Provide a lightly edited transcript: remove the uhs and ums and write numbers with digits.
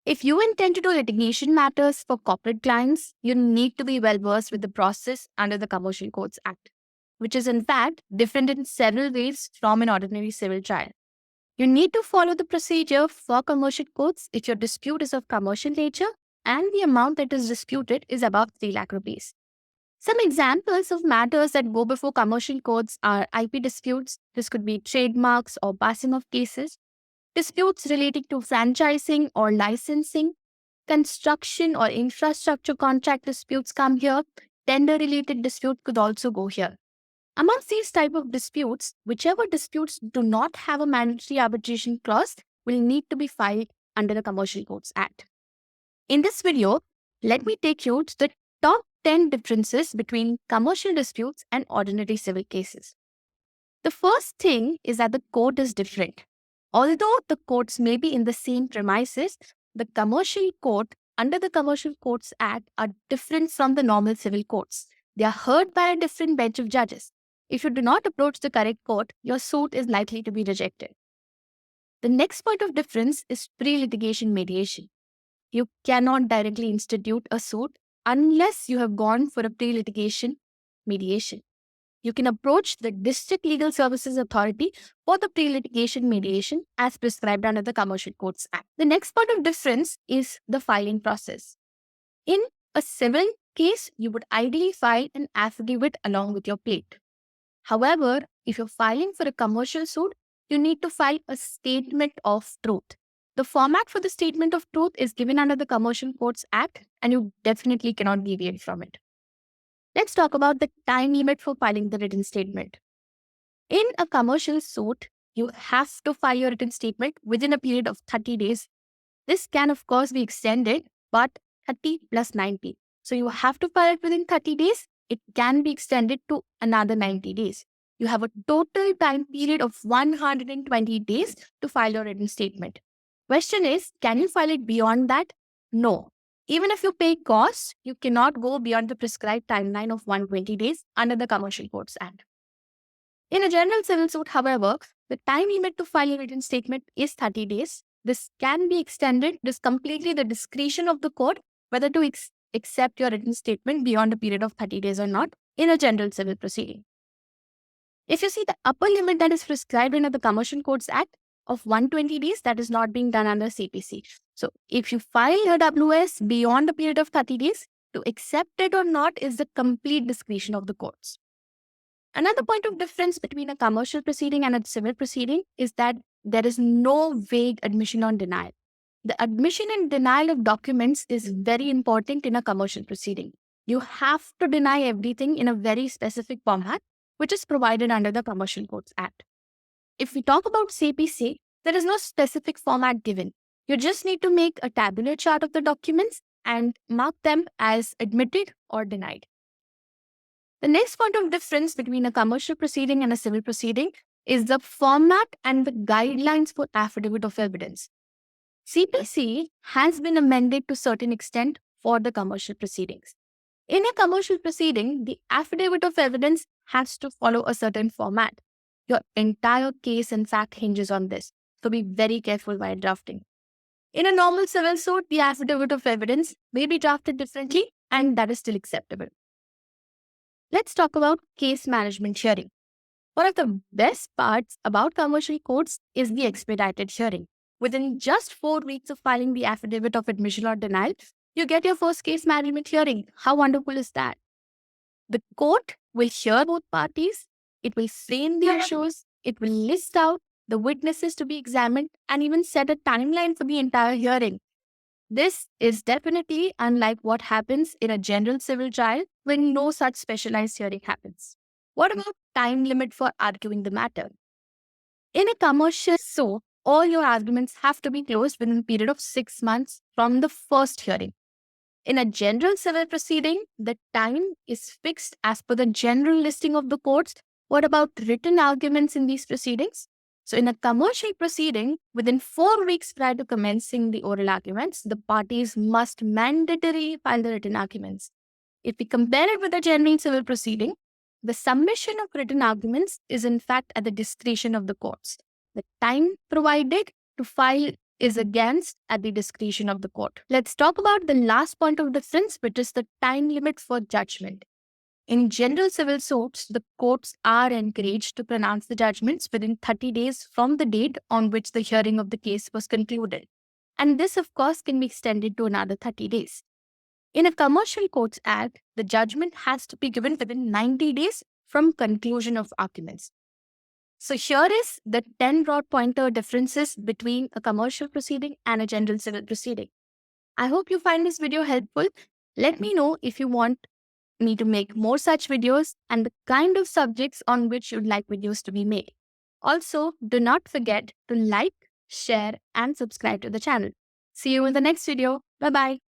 If you intend to do litigation matters for corporate clients, you need to be well versed with the process under the Commercial Codes Act, which is in fact different in several ways from an ordinary civil trial. You need to follow the procedure for commercial courts if your dispute is of commercial nature and the amount that is disputed is above 3 lakh rupees. Some examples of matters that go before commercial courts are IP disputes. This could be trademarks or passing of cases, disputes relating to franchising or licensing, construction or infrastructure contract disputes come here. Tender related dispute could also go here. Amongst these type of disputes, whichever disputes do not have a mandatory arbitration clause will need to be filed under the Commercial Codes Act. In this video, let me take you to the top 10 differences between commercial disputes and ordinary civil cases. The first thing is that the court is different. Although the courts may be in the same premises, the commercial court under the Commercial Codes Act are different from the normal civil courts. They are heard by a different bench of judges. If you do not approach the correct court, your suit is likely to be rejected. The next point of difference is pre-litigation mediation. You cannot directly institute a suit unless you have gone for a pre-litigation mediation. You can approach the District Legal Services Authority for the pre-litigation mediation as prescribed under the Commercial Codes Act. The next point of difference is the filing process. In a civil case, you would ideally file an affidavit along with your plate. However, if you're filing for a commercial suit, you need to file a statement of truth. The format for the statement of truth is given under the Commercial Codes Act, and you definitely cannot deviate from it. Let's talk about the time limit for filing the written statement. In a commercial suit, you have to file your written statement within a period of 30 days. This can, of course, be extended, but 30 plus 90. So you have to file it within 30 days. It can be extended to another 90 days. You have a total time period of 120 days to file your written statement. Question is, can you file it beyond that? No. Even if you pay costs, you cannot go beyond the prescribed timeline of 120 days under the Commercial Codes Act. In a general civil suit, however, the time limit to file a written statement is 30 days. This can be extended. It is completely the discretion of the court whether to accept your written statement beyond a period of 30 days or not in a general civil proceeding. If you see the upper limit that is prescribed under the Commercial Codes Act of 120 days, that is not being done under CPC. So if you file your WS beyond the period of 30 days, to accept it or not is the complete discretion of the courts. Another point of difference between a commercial proceeding and a civil proceeding is that there is no vague admission or denial. The admission and denial of documents is very important in a commercial proceeding. You have to deny everything in a very specific format, which is provided under the Commercial Codes Act. If we talk about CPC, there is no specific format given. You just need to make a tabular chart of the documents and mark them as admitted or denied. The next point of difference between a commercial proceeding and a civil proceeding is the format and the guidelines for affidavit of evidence. CPC has been amended to a certain extent for the commercial proceedings. In a commercial proceeding, the affidavit of evidence has to follow a certain format. Your entire case, in fact, hinges on this. So be very careful while drafting. In a normal civil suit, the affidavit of evidence may be drafted differently, and that is still acceptable. Let's talk about case management hearing. One of the best parts about commercial courts is the expedited hearing. Within just 4 weeks of filing the affidavit of admission or denial, you get your first case management hearing. How wonderful is that? The court will hear both parties. It will frame the issues. It will list out the witnesses to be examined and even set a timeline for the entire hearing. This is definitely unlike what happens in a general civil trial when no such specialized hearing happens. What about time limit for arguing the matter? In a commercial suit, all your arguments have to be closed within a period of 6 months from the first hearing. In a general civil proceeding, the time is fixed as per the general listing of the courts. What about written arguments in these proceedings? So in a commercial proceeding, within 4 weeks prior to commencing the oral arguments, the parties must mandatorily file the written arguments. If we compare it with a general civil proceeding, the submission of written arguments is in fact at the discretion of the courts. The time provided to file is against at the discretion of the court. Let's talk about the last point of difference, which is the time limit for judgment. In general civil suits, the courts are encouraged to pronounce the judgments within 30 days from the date on which the hearing of the case was concluded. And this, of course, can be extended to another 30 days. In a Commercial Courts Act, the judgment has to be given within 90 days from conclusion of arguments. So here is the 10 broad pointer differences between a commercial proceeding and a general civil proceeding. I hope you find this video helpful. Let me know if you want me to make more such videos and the kind of subjects on which you'd like videos to be made. Also, do not forget to like, share, and subscribe to the channel. See you in the next video. Bye-bye.